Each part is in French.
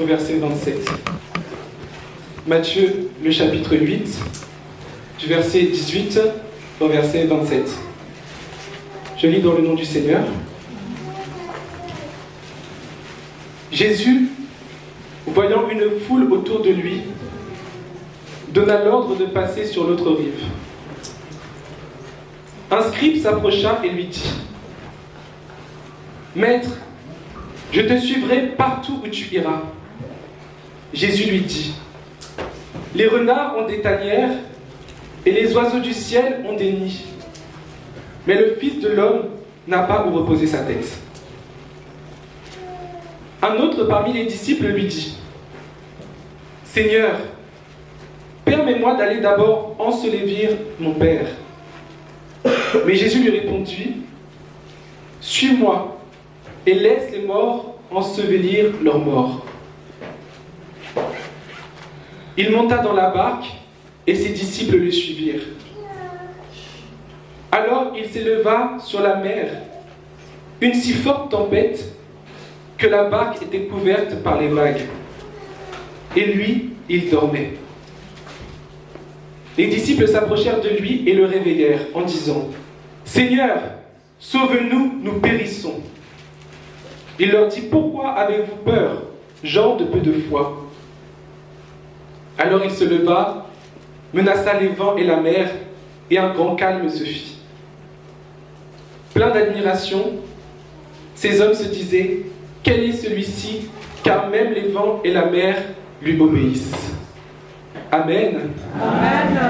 au verset 27. Matthieu, le chapitre 8, du verset 18 au verset 27. Je lis dans le nom du Seigneur. Jésus, voyant une foule autour de lui, donna l'ordre de passer sur l'autre rive. Un scribe s'approcha et lui dit : « Maître, je te suivrai partout où tu iras. » Jésus lui dit : « Les renards ont des tanières et les oiseaux du ciel ont des nids. Mais le Fils de l'homme n'a pas où reposer sa tête. » Un autre parmi les disciples lui dit : « Seigneur, permets-moi d'aller d'abord ensevelir mon Père. » Mais Jésus lui répondit : « Suis-moi et laisse les morts ensevelir leurs morts. » Il monta dans la barque et ses disciples le suivirent. Alors il s'éleva sur la mer une si forte tempête que la barque était couverte par les vagues. Et lui, il dormait. Les disciples s'approchèrent de lui et le réveillèrent en disant : « Seigneur, sauve-nous, nous périssons. » Il leur dit : « Pourquoi avez-vous peur, gens de peu de foi ?» Alors il se leva, menaça les vents et la mer, et un grand calme se fit. Plein d'admiration, ces hommes se disaient : « Quel est celui-ci, car même les vents et la mer lui obéissent. » Amen. Amen.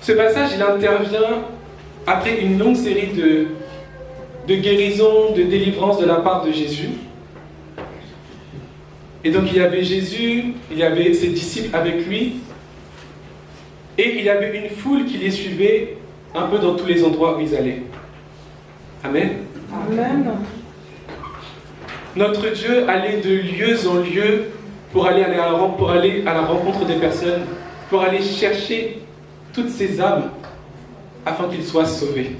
Ce passage, il intervient après une longue série de guérisons, de délivrances de la part de Jésus. Et donc il y avait Jésus, il y avait ses disciples avec lui, et il y avait une foule qui les suivait un peu dans tous les endroits où ils allaient. Amen. Amen. Notre Dieu allait de lieu en lieu pour aller à la rencontre des personnes, pour aller chercher toutes ces âmes afin qu'ils soient sauvés.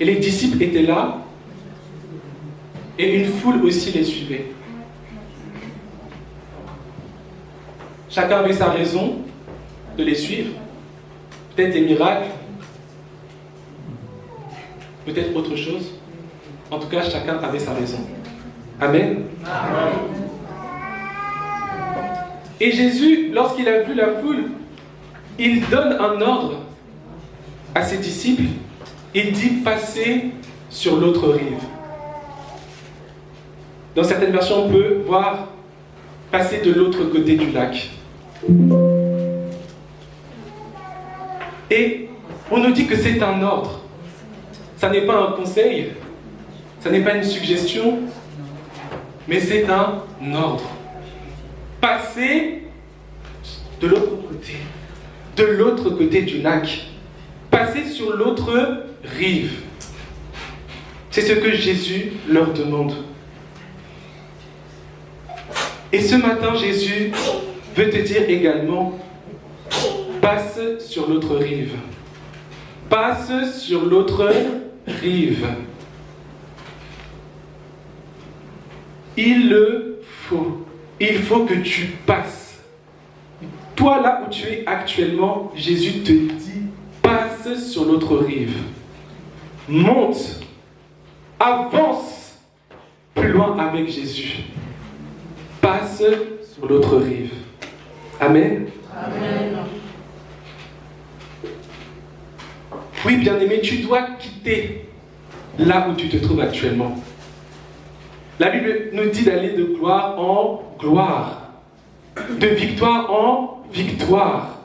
Et les disciples étaient là, et une foule aussi les suivait. Chacun avait sa raison de les suivre, peut-être des miracles, peut-être autre chose. En tout cas, chacun avait sa raison. Amen. Amen. Et Jésus, lorsqu'il a vu la foule, il donne un ordre à ses disciples. Il dit : passez sur l'autre rive. Dans certaines versions, on peut voir passer de l'autre côté du lac. Et on nous dit que c'est un ordre. Ça n'est pas un conseil. Ça n'est pas une suggestion, mais c'est un ordre. Passez de l'autre côté du lac. Passez sur l'autre rive. C'est ce que Jésus leur demande. Et ce matin, Jésus veut te dire également : passe sur l'autre rive. Passe sur l'autre rive. Il le faut. Il faut que tu passes. Toi, là où tu es actuellement, Jésus te dit : passe sur l'autre rive. Monte. Avance plus loin avec Jésus. Passe sur l'autre rive. Amen. Amen. Oui, bien-aimé, tu dois quitter là où tu te trouves actuellement. La Bible nous dit d'aller de gloire en gloire, de victoire en victoire.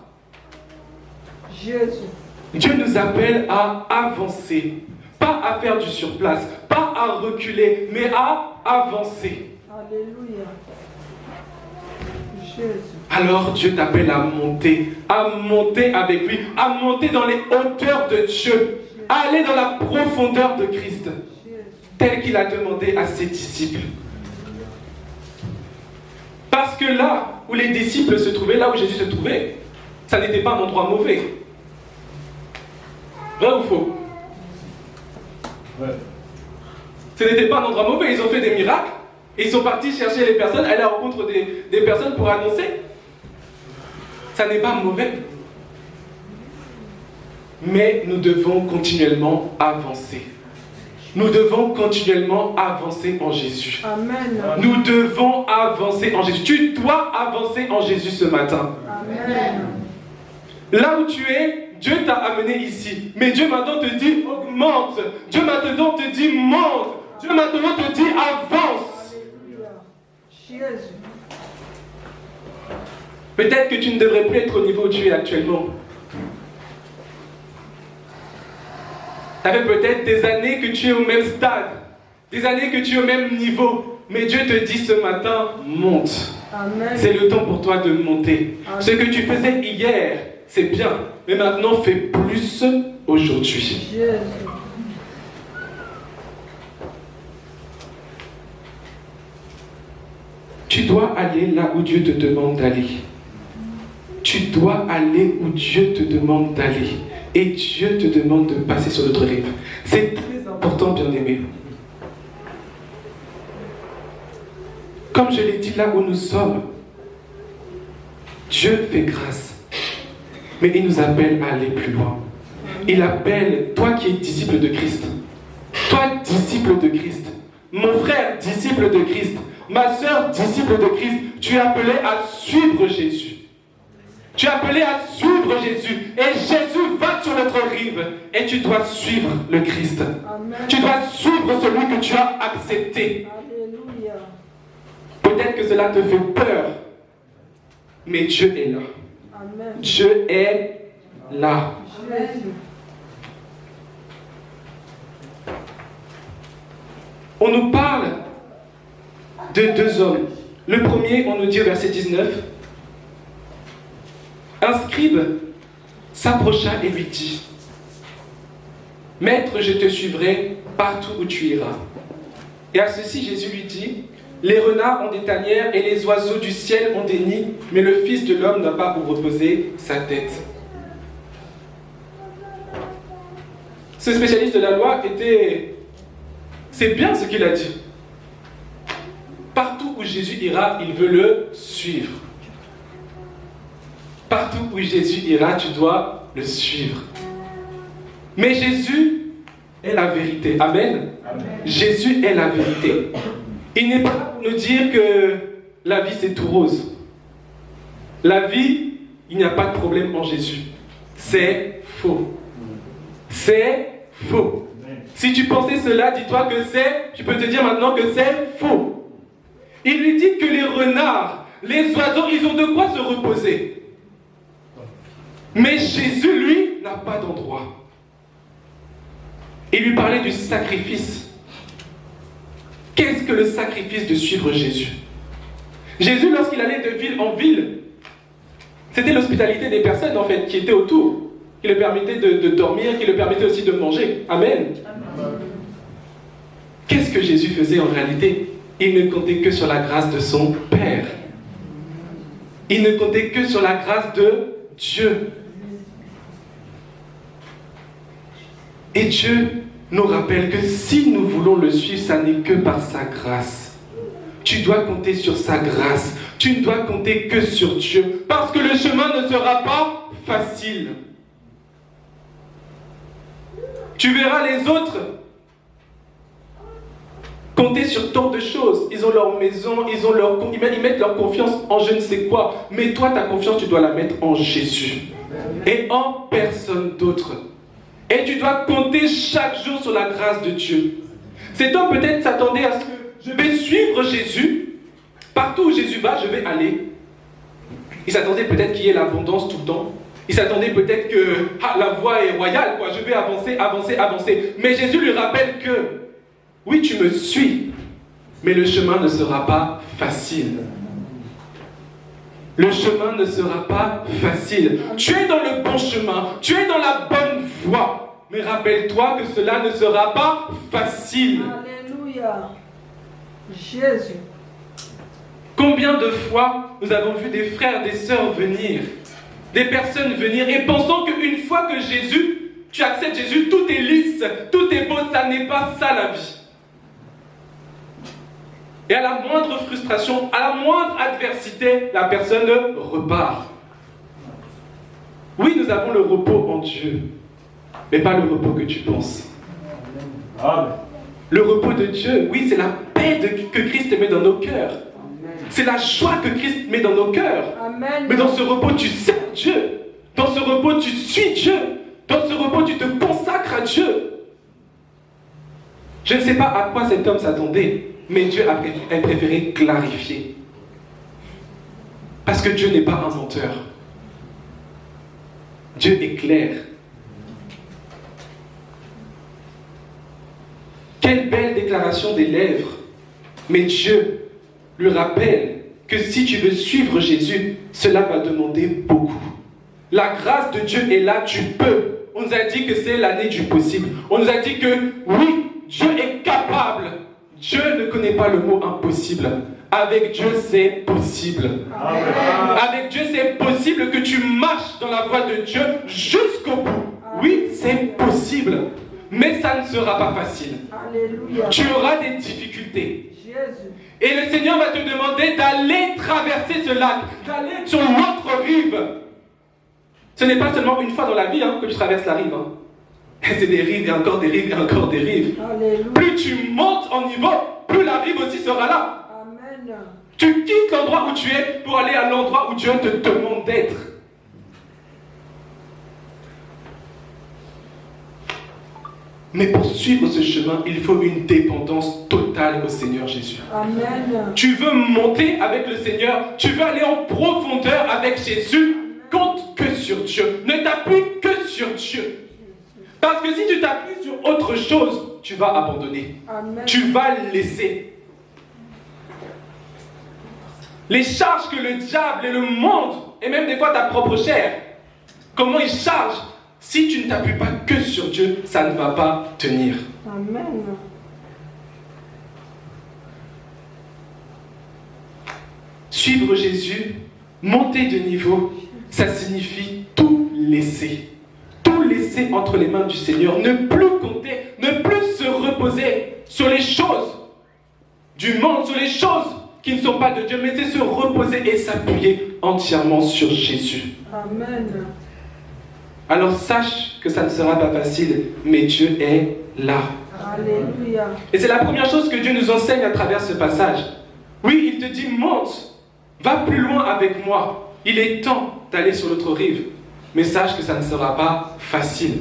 Jésus. Dieu nous appelle à avancer, pas à faire du surplace, pas à reculer, mais à avancer. Alléluia. Jésus. Alors Dieu t'appelle à monter avec lui, à monter dans les hauteurs de Dieu, à aller dans la profondeur de Christ, tel qu'il a demandé à ses disciples. Parce que là où les disciples se trouvaient, là où Jésus se trouvait, ça n'était pas un endroit mauvais. Vrai ou faux? Ouais. Ce n'était pas un endroit mauvais, ils ont fait des miracles. Et ils sont partis chercher les personnes, aller à la rencontre des personnes pour annoncer. Ça n'est pas mauvais. Mais nous devons continuellement avancer. Nous devons continuellement avancer en Jésus. Amen. Nous devons avancer en Jésus. Tu dois avancer en Jésus ce matin. Amen. Là où tu es, Dieu t'a amené ici. Mais Dieu maintenant te dit augmente. Dieu maintenant te dit monte. Dieu maintenant te dit avance. Alléluia. Jésus. Peut-être que tu ne devrais plus être au niveau où tu es actuellement. Ça fait peut-être des années que tu es au même stade, des années que tu es au même niveau, mais Dieu te dit ce matin, monte. Amen. C'est le temps pour toi de monter. Amen. Ce que tu faisais hier, c'est bien, mais maintenant fais plus aujourd'hui. Jésus. Tu dois aller là où Dieu te demande d'aller. Tu dois aller où Dieu te demande d'aller. Et Dieu te demande de passer sur l'autre rive. C'est très important, bien-aimé. Comme je l'ai dit, là où nous sommes, Dieu fait grâce. Mais il nous appelle à aller plus loin. Il appelle, toi qui es disciple de Christ, toi disciple de Christ, mon frère disciple de Christ, ma soeur disciple de Christ, tu es appelé à suivre Jésus. Tu es appelé à suivre Jésus. Et Jésus va sur notre rive. Et tu dois suivre le Christ. Amen. Tu dois suivre celui que tu as accepté. Alléluia. Peut-être que cela te fait peur. Mais Dieu est là. Amen. Dieu est là. Jésus. On nous parle de deux hommes. Le premier, on nous dit au verset 19, un scribe s'approcha et lui dit, « Maître, je te suivrai partout où tu iras. » Et à ceci, Jésus lui dit, « Les renards ont des tanières et les oiseaux du ciel ont des nids, mais le Fils de l'homme n'a pas où reposer sa tête. » Ce spécialiste de la loi était... C'est bien ce qu'il a dit. Partout où Jésus ira, il veut le suivre. Partout où Jésus ira, tu dois le suivre. Mais Jésus est la vérité. Amen. Amen. Jésus est la vérité. Il n'est pas là pour nous dire que la vie c'est tout rose. La vie, il n'y a pas de problème en Jésus. C'est faux. C'est faux. Si tu pensais cela, dis-toi que tu peux te dire maintenant que c'est faux. Il lui dit que les renards, les oiseaux, ils ont de quoi se reposer. Mais Jésus, lui, n'a pas d'endroit. Il lui parlait du sacrifice. Qu'est-ce que le sacrifice de suivre Jésus? Jésus, lorsqu'il allait de ville en ville, c'était l'hospitalité des personnes, en fait, qui étaient autour, qui le permettait de dormir, qui le permettait aussi de manger. Amen. Amen. Qu'est-ce que Jésus faisait en réalité? Il ne comptait que sur la grâce de son Père. Il ne comptait que sur la grâce de Dieu. Et Dieu nous rappelle que si nous voulons le suivre, ça n'est que par sa grâce. Tu dois compter sur sa grâce. Tu ne dois compter que sur Dieu. Parce que le chemin ne sera pas facile. Tu verras les autres compter sur tant de choses. Ils ont leur maison, ils mettent leur confiance en je ne sais quoi. Mais toi, ta confiance, tu dois la mettre en Jésus. Et en personne d'autre. Et tu dois compter chaque jour sur la grâce de Dieu. Cet homme peut-être s'attendait à ce que je vais suivre Jésus. Partout où Jésus va, je vais aller. Il s'attendait peut-être qu'il y ait l'abondance tout le temps. Il s'attendait peut-être que la voie est royale, quoi. Je vais avancer, avancer, avancer. Mais Jésus lui rappelle que oui, tu me suis, mais le chemin ne sera pas facile. Le chemin ne sera pas facile. Tu es dans le bon chemin, tu es dans la bonne voie. Mais rappelle-toi que cela ne sera pas facile. Alléluia. Jésus. Combien de fois nous avons vu des frères, des sœurs venir, des personnes venir, et pensant qu'une fois que tu acceptes Jésus, tout est lisse, tout est beau, ça n'est pas ça la vie. Et à la moindre frustration, à la moindre adversité, la personne repart. Oui, nous avons le repos en Dieu, mais pas le repos que tu penses. Amen. Le repos de Dieu, oui, c'est la paix que Christ met dans nos cœurs. C'est la joie que Christ met dans nos cœurs. Amen. Mais dans ce repos, tu sers Dieu. Dans ce repos, tu suis Dieu. Dans ce repos, tu te consacres à Dieu. Je ne sais pas à quoi cet homme s'attendait, mais Dieu a préféré clarifier. Parce que Dieu n'est pas un menteur. Dieu est clair. Quelle belle déclaration des lèvres. Mais Dieu lui rappelle que si tu veux suivre Jésus, cela va demander beaucoup. La grâce de Dieu est là, tu peux. On nous a dit que c'est l'année du possible. On nous a dit que oui, Dieu est capable. Dieu ne connaît pas le mot impossible. Avec Dieu, c'est possible. Amen. Avec Dieu, c'est possible que tu marches dans la voie de Dieu jusqu'au bout. Oui, c'est possible. Mais ça ne sera pas facile. Alléluia. Tu auras des difficultés. Jésus. Et le Seigneur va te demander d'aller traverser ce lac, d'aller sur l'autre rive. Ce n'est pas seulement une fois dans la vie que tu traverses la rive. C'est des rives et encore des rives et encore des rives. Alléluia. Plus tu montes en niveau, plus la rive aussi sera là. Amen. Tu quittes l'endroit où tu es pour aller à l'endroit où Dieu te demande d'être. Mais pour suivre ce chemin, il faut une dépendance totale au Seigneur Jésus. Amen. Tu veux monter avec le Seigneur, tu veux aller en profondeur avec Jésus, compte que sur Dieu. Ne t'appuie que sur Dieu. Parce que si tu t'appuies sur autre chose, tu vas abandonner. Amen. Tu vas laisser. Les charges que le diable et le monde, et même des fois ta propre chair, comment ils chargent, si tu ne t'appuies pas que sur Dieu, ça ne va pas tenir. Amen. Suivre Jésus, monter de niveau, ça signifie tout laisser. Tout laisser entre les mains du Seigneur. Ne plus compter, ne plus se reposer sur les choses du monde, sur les choses qui ne sont pas de Dieu, mais c'est se reposer et s'appuyer entièrement sur Jésus. Amen. Alors sache que ça ne sera pas facile, mais Dieu est là. Alléluia. Et c'est la première chose que Dieu nous enseigne à travers ce passage. Oui, il te dit, monte, va plus loin avec moi. Il est temps d'aller sur l'autre rive. Mais sache que ça ne sera pas facile.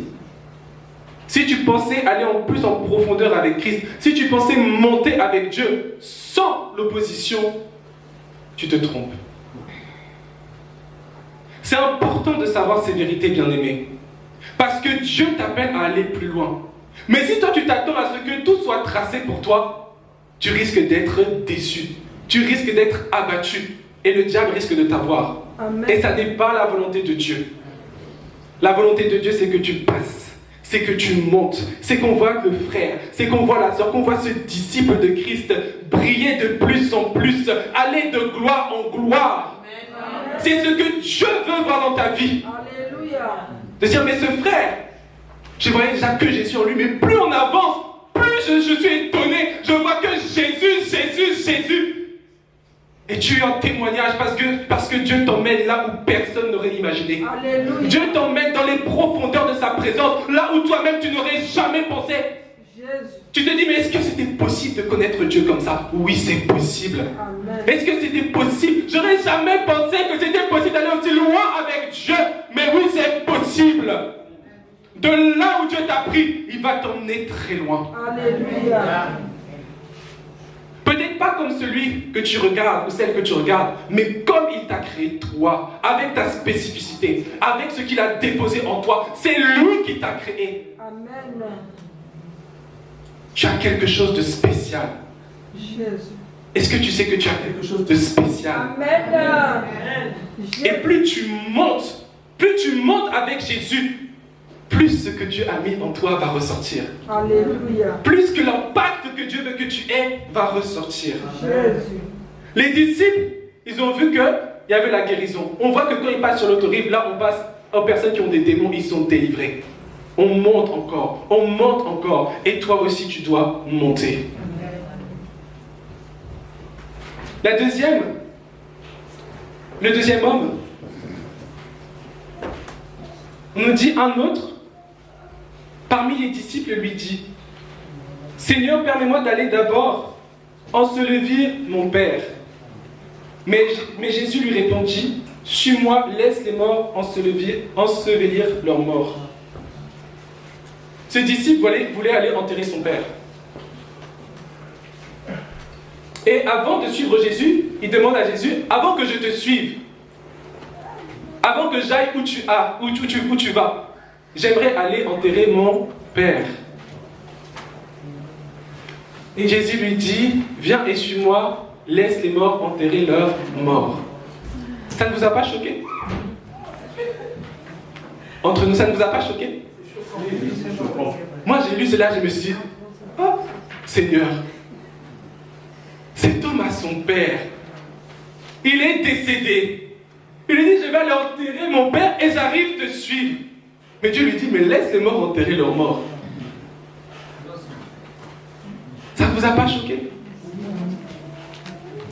Si tu pensais aller en plus en profondeur avec Christ, si tu pensais monter avec Dieu sans l'opposition, tu te trompes. C'est important de savoir ces vérités, bien-aimés. Parce que Dieu t'appelle à aller plus loin. Mais si toi tu t'attends à ce que tout soit tracé pour toi, tu risques d'être déçu. Tu risques d'être abattu. Et le diable risque de t'avoir. Amen. Et ça n'est pas la volonté de Dieu. La volonté de Dieu, c'est que tu passes. C'est que tu montes. C'est qu'on voit le frère. C'est qu'on voit la sœur. Qu'on voit ce disciple de Christ briller de plus en plus. Aller de gloire en gloire. Amen. C'est ce que Dieu veut voir dans ta vie. Alléluia. De dire, mais ce frère, je voyais déjà que Jésus en lui, mais plus on avance, plus je suis étonné. Je vois que Jésus, Jésus, Jésus. Et tu es en témoignage parce que Dieu t'emmène là où personne n'aurait imaginé. Alléluia. Dieu t'emmène dans les profondeurs de sa présence, là où toi-même tu n'aurais jamais pensé. Jésus. Tu te dis, mais est-ce que c'était possible de connaître Dieu comme ça? Oui, c'est possible. Amen. Est-ce que c'était possible? J'aurais jamais pensé que c'était possible d'aller aussi loin avec Dieu. Mais oui, c'est possible. De là où Dieu t'a pris, il va t'emmener très loin. Alléluia. Peut-être pas comme celui que tu regardes ou celle que tu regardes, mais comme il t'a créé toi, avec ta spécificité, avec ce qu'il a déposé en toi. C'est lui qui t'a créé. Amen. Tu as quelque chose de spécial. Jésus. Est-ce que tu sais que tu as quelque chose de spécial? Amen. Et plus tu montes avec Jésus, plus ce que Dieu a mis en toi va ressortir. Alléluia. Plus que l'impact que Dieu veut que tu aies va ressortir. Jésus. Les disciples, ils ont vu qu'il y avait la guérison. On voit que quand ils passent sur l'autre rive, là on passe aux personnes qui ont des démons, ils sont délivrés. On monte encore, et toi aussi tu dois monter. Le deuxième homme, on nous dit un autre, parmi les disciples lui dit, Seigneur, permets-moi d'aller d'abord ensevelir mon père. Mais Jésus lui répondit, suis-moi, laisse les morts ensevelir leurs morts. Ce disciple voulait aller enterrer son père. Et avant de suivre Jésus, il demande à Jésus, avant que je te suive, avant que j'aille où tu vas, j'aimerais aller enterrer mon père. Et Jésus lui dit, viens et suis-moi, laisse les morts enterrer leurs morts. Ça ne vous a pas choqué? Entre nous, ça ne vous a pas choqué? Moi, j'ai lu cela, je me suis dit, oh, Seigneur, cet homme a son père. Il est décédé. Il lui dit, je vais aller enterrer mon père et j'arrive te suivre. Mais Dieu lui dit, mais laisse les morts enterrer leurs morts. Ça ne vous a pas choqué?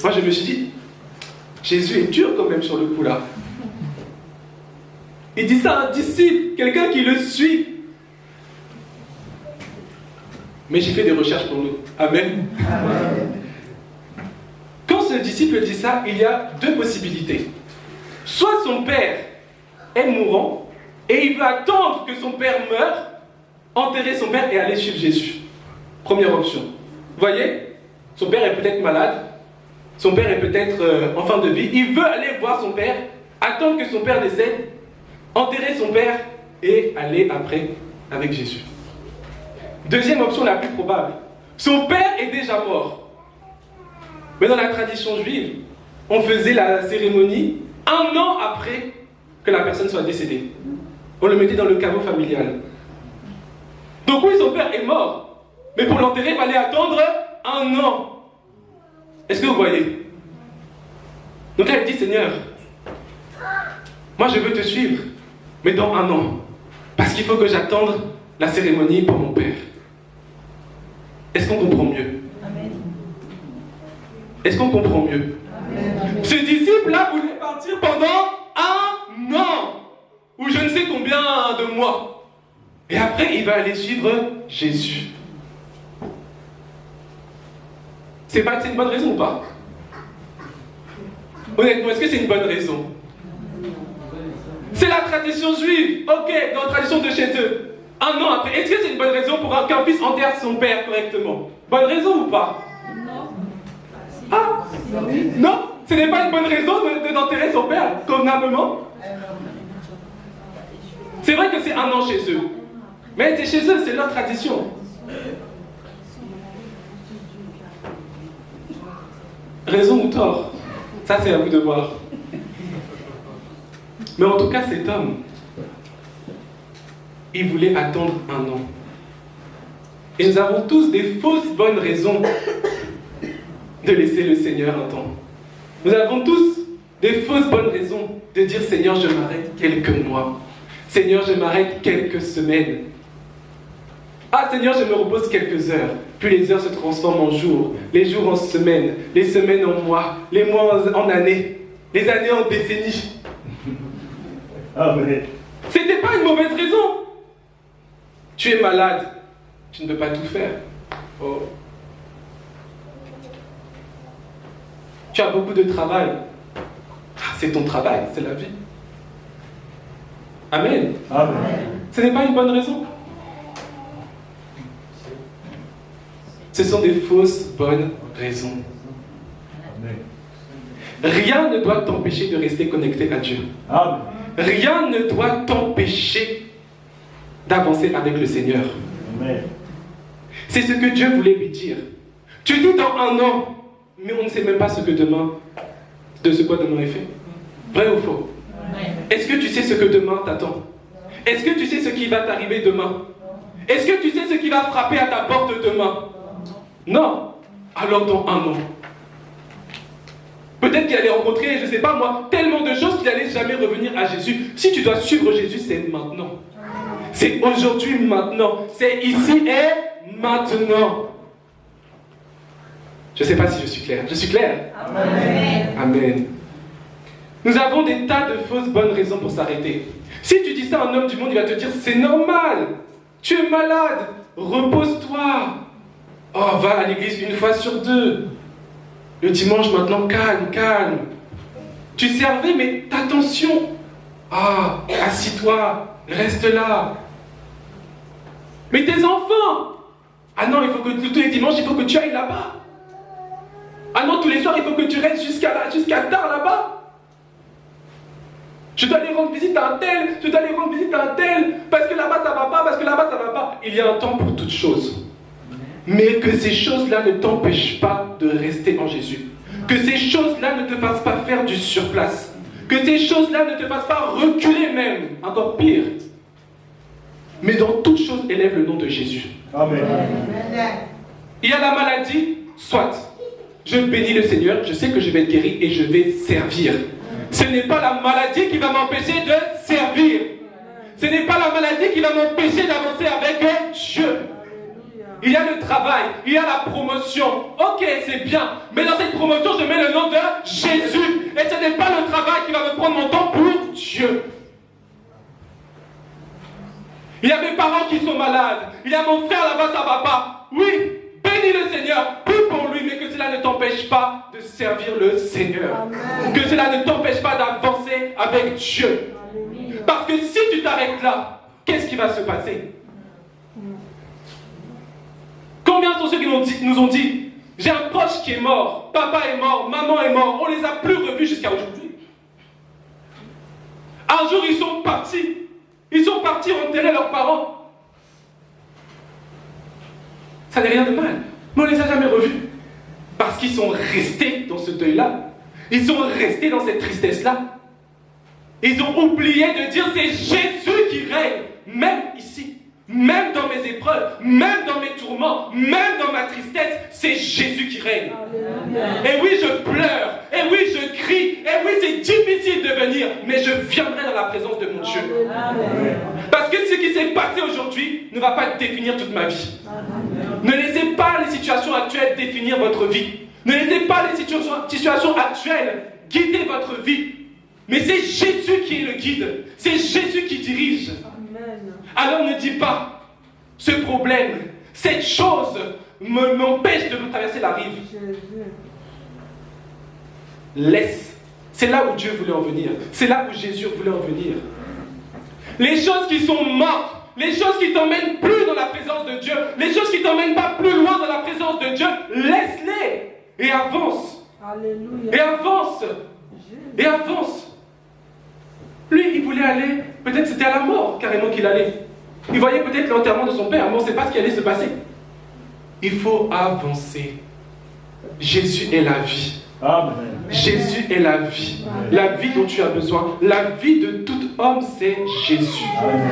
Moi, je me suis dit, Jésus est dur quand même sur le coup là. Il dit ça à un disciple, quelqu'un qui le suit. Mais j'ai fait des recherches pour nous. Amen. Amen. Quand ce disciple dit ça, il y a deux possibilités. Soit son père est mourant et il veut attendre que son père meure, enterrer son père et aller suivre Jésus. Première option. Vous voyez, son père est peut-être malade, son père est peut-être en fin de vie, il veut aller voir son père, attendre que son père décède, enterrer son père et aller après avec Jésus. Deuxième option la plus probable, son père est déjà mort. Mais dans la tradition juive, on faisait la cérémonie 1 an après que la personne soit décédée. On le mettait dans le caveau familial. Donc oui, son père est mort, mais pour l'enterrer, il fallait attendre 1 an. Est-ce que vous voyez? Donc là, il dit, Seigneur, moi je veux te suivre, mais dans 1 an. Parce qu'il faut que j'attende la cérémonie pour mon père. Est-ce qu'on comprend mieux? Est-ce qu'on comprend mieux? Amen. Ce disciple-là voulait partir pendant 1 an, ou je ne sais combien de mois. Et après, il va aller suivre Jésus. C'est une bonne raison ou pas? Honnêtement, est-ce que c'est une bonne raison? C'est la tradition juive. Ok, dans la tradition de chez eux. 1 an après, est-ce que c'est une bonne raison pour qu'un fils enterre son père correctement? Bonne raison ou pas? Ah, non, ce n'est pas une bonne raison d'enterrer son père convenablement. C'est vrai que c'est 1 an chez eux. Mais c'est chez eux, c'est leur tradition. Raison ou tort? Ça, c'est à vous de voir. Mais en tout cas, cet homme, il voulait attendre 1 an. Et nous avons tous des fausses bonnes raisons de laisser le Seigneur un temps. Nous avons tous des fausses bonnes raisons de dire, Seigneur, je m'arrête quelques mois. Seigneur, je m'arrête quelques semaines. Ah, Seigneur, je me repose quelques heures. Puis les heures se transforment en jours, les jours en semaines, les semaines en mois, les mois en années, les années en décennies. Amen. C'était pas une mauvaise raison. Tu es malade, tu ne peux pas tout faire. Oh. Tu as beaucoup de travail. Ah, c'est ton travail, c'est la vie. Amen. Amen. Ce n'est pas une bonne raison. Ce sont des fausses bonnes raisons. Amen. Rien ne doit t'empêcher de rester connecté à Dieu. Amen. Rien ne doit t'empêcher d'avancer avec le Seigneur. Amen. C'est ce que Dieu voulait lui dire. Tu dis dans 1 an, mais on ne sait même pas ce que demain, de ce quoi demain est fait. Vrai ou faux? Est-ce que tu sais ce que demain t'attend? Est-ce que tu sais ce qui va t'arriver demain? Est-ce que tu sais ce qui va frapper à ta porte demain? Non. Alors dans 1 an. Peut-être qu'il allait rencontrer, je ne sais pas moi, tellement de choses qu'il n'allait jamais revenir à Jésus. Si tu dois suivre Jésus, c'est maintenant. C'est aujourd'hui, maintenant. C'est ici et maintenant. Je ne sais pas si je suis clair. Je suis clair? Amen. Amen. Nous avons des tas de fausses bonnes raisons pour s'arrêter. Si tu dis ça à un homme du monde, il va te dire c'est normal. Tu es malade. Repose-toi. Oh, va à l'église une fois sur deux. Le dimanche maintenant, calme, calme. Tu servais, mais attention. Ah, assis-toi, reste là. Mais tes enfants. Ah non, il faut que tous les dimanches, il faut que tu ailles là-bas. Ah non, tous les soirs, il faut que tu restes jusqu'à tard là-bas. Je dois aller rendre visite à un tel, je dois aller rendre visite à un tel, parce que là-bas ça va pas, parce que là-bas ça va pas. Il y a un temps pour toutes choses. Mais que ces choses-là ne t'empêchent pas de rester en Jésus. Que ces choses-là ne te fassent pas faire du surplace. Que ces choses-là ne te fassent pas reculer même, encore pire. Mais dans toutes choses, élève le nom de Jésus. Amen. Il y a la maladie, soit. Je bénis le Seigneur, je sais que je vais être guéri et je vais servir. Ce n'est pas la maladie qui va m'empêcher de servir. Ce n'est pas la maladie qui va m'empêcher d'avancer avec Dieu. Il y a le travail, il y a la promotion. Ok, c'est bien. Mais dans cette promotion, je mets le nom de Jésus. Et ce n'est pas le travail qui va me prendre mon temps pour Dieu. Il y a mes parents qui sont malades. Il y a mon frère là-bas, ça ne va pas. Oui, bénis le Seigneur. Prie pour lui, mais que cela ne t'empêche pas de servir le Seigneur. Amen. Que cela ne t'empêche pas d'avancer avec Dieu. Alléluia. Parce que si tu t'arrêtes là, qu'est-ce qui va se passer? Combien sont ceux qui nous ont dit, j'ai un proche qui est mort, papa est mort, maman est mort, on ne les a plus revus jusqu'à aujourd'hui. Un jour, ils sont partis. Ils sont partis enterrer leurs parents. Ça n'est rien de mal. Mais on ne les a jamais revus. Parce qu'ils sont restés dans ce deuil-là. Ils sont restés dans cette tristesse-là. Ils ont oublié de dire c'est Jésus qui règne. Même ici. Même dans mes épreuves. Même dans mes tourments. Même dans ma tristesse. C'est Jésus qui règne. Et oui, je pleure. Et oui, je crie. Et oui, c'est difficile de venir. Mais je viendrai dans la présence de mon Dieu. Parce que ce qui s'est passé aujourd'hui ne va pas définir toute ma vie. Ne laissez pas les situations actuelles définir votre vie. Ne laissez pas les situations actuelles guider votre vie. Mais c'est Jésus qui est le guide. C'est Jésus qui dirige. Alors ne dis pas, ce problème, cette chose m'empêche de me traverser la rive. Laisse. C'est là où Dieu voulait en venir. C'est là où Jésus voulait en venir. Les choses qui sont mortes, les choses qui t'emmènent plus dans la présence de Dieu, les choses qui t'emmènent pas plus loin dans la présence de Dieu, laisse-les et avance. Alléluia. Et avance. Et avance. Lui, il voulait aller, peut-être c'était à la mort carrément qu'il allait. Il voyait peut-être l'enterrement de son père, mais on ne sait pas ce qui allait se passer. Il faut avancer. Jésus est la vie. Amen. Jésus est la vie. Amen. La vie dont tu as besoin. La vie de tout homme, c'est Jésus. Amen.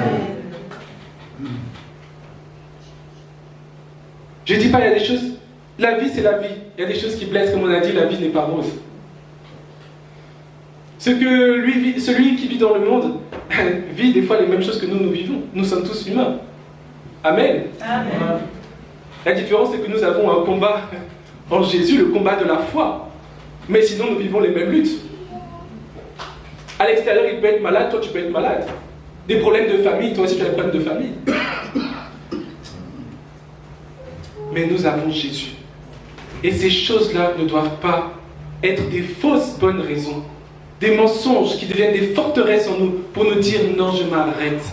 Je ne dis pas, il y a des choses... La vie, c'est la vie. Il y a des choses qui blessent, comme on a dit, la vie n'est pas rose. Celui qui vit dans le monde vit des fois les mêmes choses que nous vivons. Nous sommes tous humains. Amen. Amen. La différence, c'est que nous avons un combat en Jésus, le combat de la foi. Mais sinon, nous vivons les mêmes luttes. À l'extérieur, il peut être malade, toi tu peux être malade. Des problèmes de famille, toi aussi tu as des problèmes de famille. Mais nous avons Jésus. Et ces choses-là ne doivent pas être des fausses bonnes raisons. Des mensonges qui deviennent des forteresses en nous pour nous dire non, je m'arrête,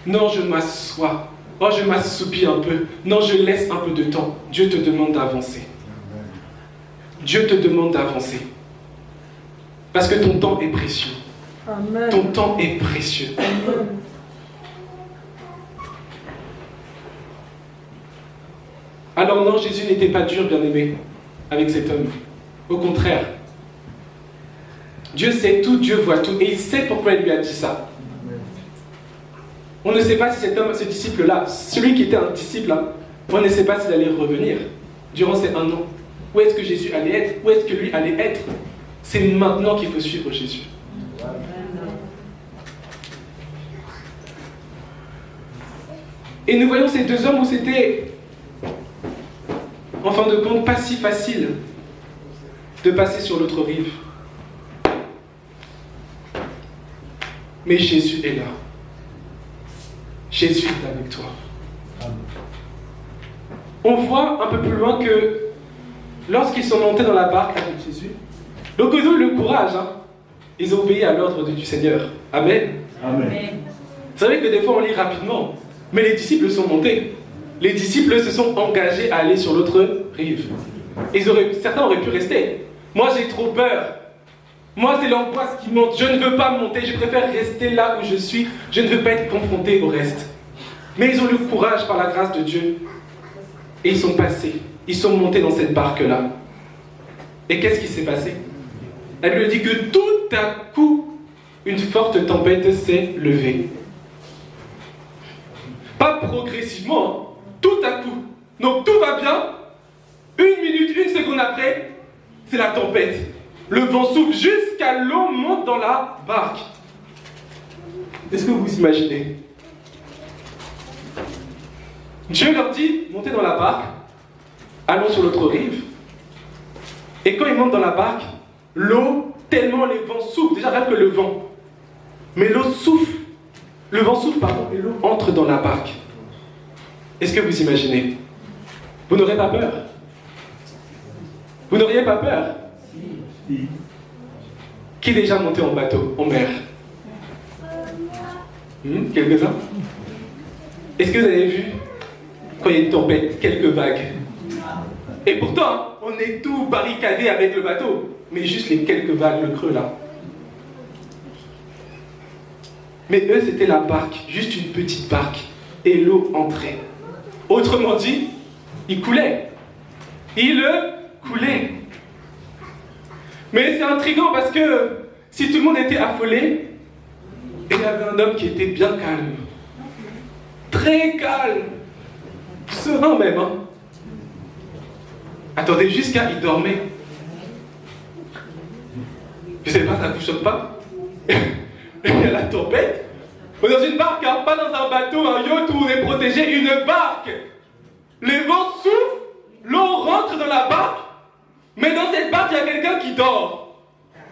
non, je m'assois, oh, je m'assoupis un peu, non, je laisse un peu de temps. Dieu te demande d'avancer. Dieu te demande d'avancer. Parce que ton temps est précieux. Amen. Ton temps est précieux. Amen. Alors non, Jésus n'était pas dur, bien-aimé, avec cet homme. Au contraire. Dieu sait tout, Dieu voit tout, et il sait pourquoi il lui a dit ça. On ne sait pas si cet homme, ce disciple-là, celui qui était un disciple, on ne sait pas s'il allait revenir durant ces 1 an. Où est-ce que Jésus allait être? Où est-ce que lui allait être? C'est maintenant qu'il faut suivre Jésus. Et nous voyons ces 2 hommes où c'était, en fin de compte, pas si facile de passer sur l'autre rive. Mais Jésus est là. Jésus est avec toi. On voit un peu plus loin que lorsqu'ils sont montés dans la barque avec Jésus, donc ils ont eu le courage, hein. Ils ont obéi à l'ordre du Seigneur. Amen. Amen. Vous savez que des fois on lit rapidement, mais les disciples sont montés. Les disciples se sont engagés à aller sur l'autre rive. Certains auraient pu rester. Moi j'ai trop peur. Moi c'est l'angoisse qui monte. Je ne veux pas monter, je préfère rester là où je suis. Je ne veux pas être confronté au reste. Mais ils ont eu le courage par la grâce de Dieu. Et ils sont passés. Ils sont montés dans cette barque-là. Et qu'est-ce qui s'est passé? Elle lui dit que tout à coup, une forte tempête s'est levée. Pas progressivement, hein. Tout à coup. Donc tout va bien. 1 minute, 1 seconde après, c'est la tempête. Le vent souffle jusqu'à l'eau monte dans la barque. Est-ce que vous imaginez? Dieu leur dit, montez dans la barque, allons sur l'autre rive. Et quand ils montent dans la barque, l'eau, tellement les vents soufflent, déjà rien que le vent. Mais l'eau souffle, le vent souffle, pardon, et l'eau entre dans la barque. Est-ce que vous imaginez? Vous n'aurez pas peur? Vous n'auriez pas peur? Qui est déjà monté en bateau, en mer? Quelques-uns? Est-ce que vous avez vu, quand il y a une tempête, quelques vagues? Et pourtant, on est tout barricadé avec le bateau, mais juste les quelques vagues, le creux là. Mais eux, c'était la barque, juste une petite barque, et l'eau entrait. Autrement dit, il coulait. Il coulait. Mais c'est intriguant parce que si tout le monde était affolé, il y avait un homme qui était bien calme. Très calme. Serein même, hein. Attendez, jusqu'à il dormait. Je sais pas, ça ne vous choque pas? Il y a la tempête. On est dans une barque, hein, pas dans un bateau, un yacht où on est protégé, une barque. Les vents soufflent, l'eau rentre dans la barque, mais dans cette barque, il y a quelqu'un qui dort.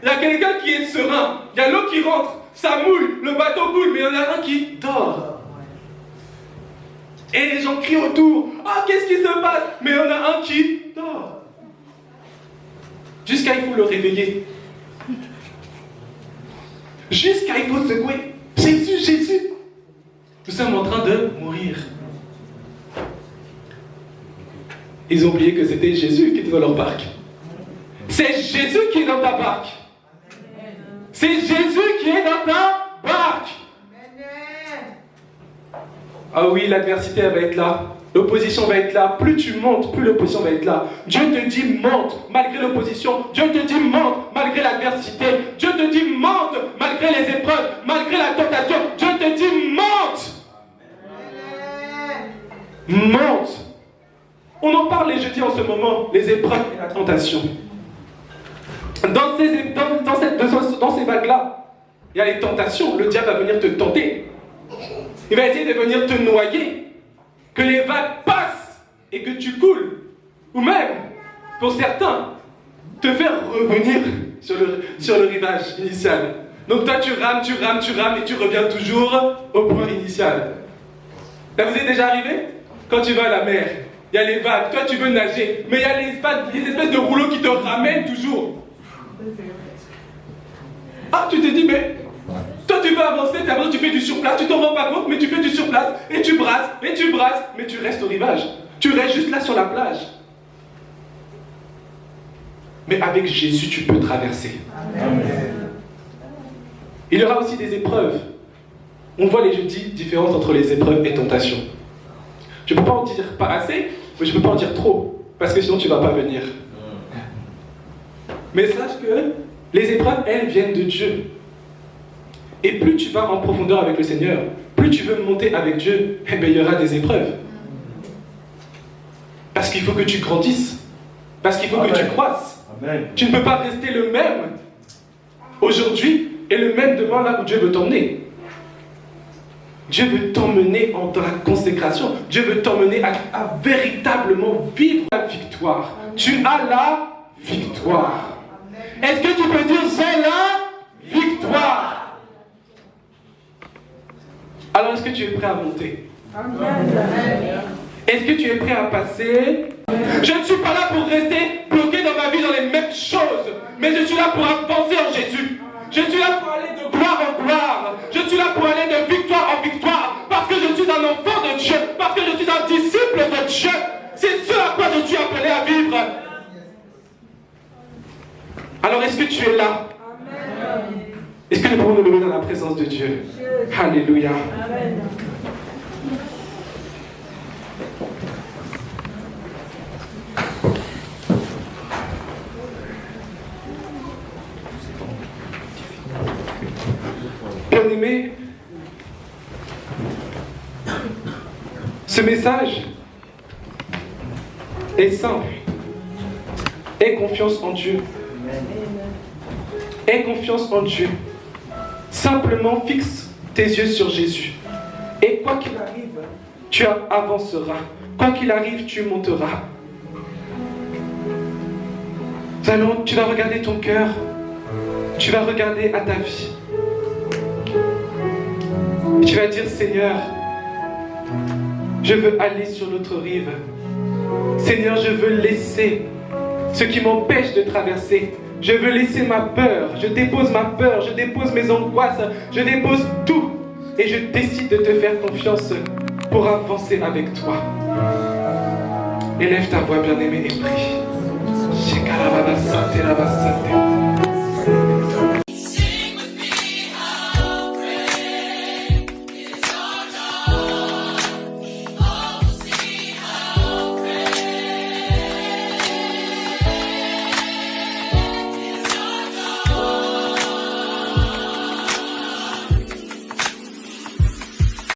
Il y a quelqu'un qui est serein. Il y a l'eau qui rentre, ça moule, le bateau coule, mais il y en a un qui dort. Et les gens crient autour, ah, qu'est-ce qui se passe? Mais il y en a un qui dort. Jusqu'à il faut le réveiller. Jusqu'à il faut secouer. Jésus, Jésus. Nous sommes en train de mourir. Ils ont oublié que c'était Jésus qui était dans leur barque. C'est Jésus qui est dans ta barque. C'est Jésus qui est dans ta barque. Ah oui, l'adversité elle va être là. L'opposition va être là. Plus tu montes, plus l'opposition va être là. Dieu te dit monte malgré l'opposition. Dieu te dit monte malgré l'adversité. Dieu te dit monte malgré les épreuves, malgré la tentation. Dieu te dit monte. Monte. On en parle les jeudis en ce moment, les épreuves et la tentation. Dans ces vagues-là, il y a les tentations. Le diable va venir te tenter. Il va essayer de venir te noyer. Que les vagues passent et que tu coules. Ou même, pour certains, te faire revenir sur le rivage initial. Donc toi tu rames et tu reviens toujours au point initial. Ça vous est déjà arrivé? Quand tu vas à la mer, il y a les vagues, toi tu veux nager, mais il y a les espèces de rouleaux qui te ramènent toujours. Ah, tu te dis, mais toi tu veux avancer, tu fais du surplace, tu t'en rends pas compte, mais tu fais du surplace, et tu brasses, mais tu restes au rivage. Tu restes juste là sur la plage. Mais avec Jésus, tu peux traverser. Amen. Il y aura aussi des épreuves. On voit les jeudis différences entre les épreuves et tentations. Je ne peux pas en dire pas assez, mais je ne peux pas en dire trop, parce que sinon tu ne vas pas venir. Mais sache que les épreuves, elles, viennent de Dieu. Et plus tu vas en profondeur avec le Seigneur, plus tu veux monter avec Dieu, eh bien, il y aura des épreuves. Parce qu'il faut que tu grandisses. Parce qu'il faut que tu croisses. Amen. Tu ne peux pas rester le même aujourd'hui et le même demain là où Dieu veut t'emmener. Dieu veut t'emmener dans la consécration. Dieu veut t'emmener à véritablement vivre la victoire. Tu as la victoire. Est-ce que tu peux dire j'ai la victoire? Alors est-ce que tu es prêt à monter? Amen. Est-ce que tu es prêt à passer? Je ne suis pas là pour rester bloqué dans ma vie dans les mêmes choses, mais je suis là pour avancer en Jésus. Je suis là pour aller de gloire en gloire. Je suis là pour aller de victoire en victoire, parce que je suis un enfant de Dieu, parce que je suis un disciple de Dieu. C'est ce à quoi je suis appelé à vivre. Alors est-ce que tu es là? Est-ce que nous pouvons nous lever dans la présence de Dieu? Alléluia. Amen. Bien-aimés, ce message est simple. Aie confiance en Dieu. Aie confiance en Dieu. Simplement fixe tes yeux sur Jésus. Et quoi qu'il arrive, tu avanceras. Quoi qu'il arrive, tu monteras. Tu vas regarder ton cœur. Tu vas regarder à ta vie. Et tu vas dire, Seigneur, je veux aller sur l'autre rive. Seigneur, je veux laisser ce qui m'empêche de traverser. Je veux laisser ma peur. Je dépose ma peur. Je dépose mes angoisses. Je dépose tout. Et je décide de te faire confiance pour avancer avec toi. Élève ta voix, bien-aimé, et prie.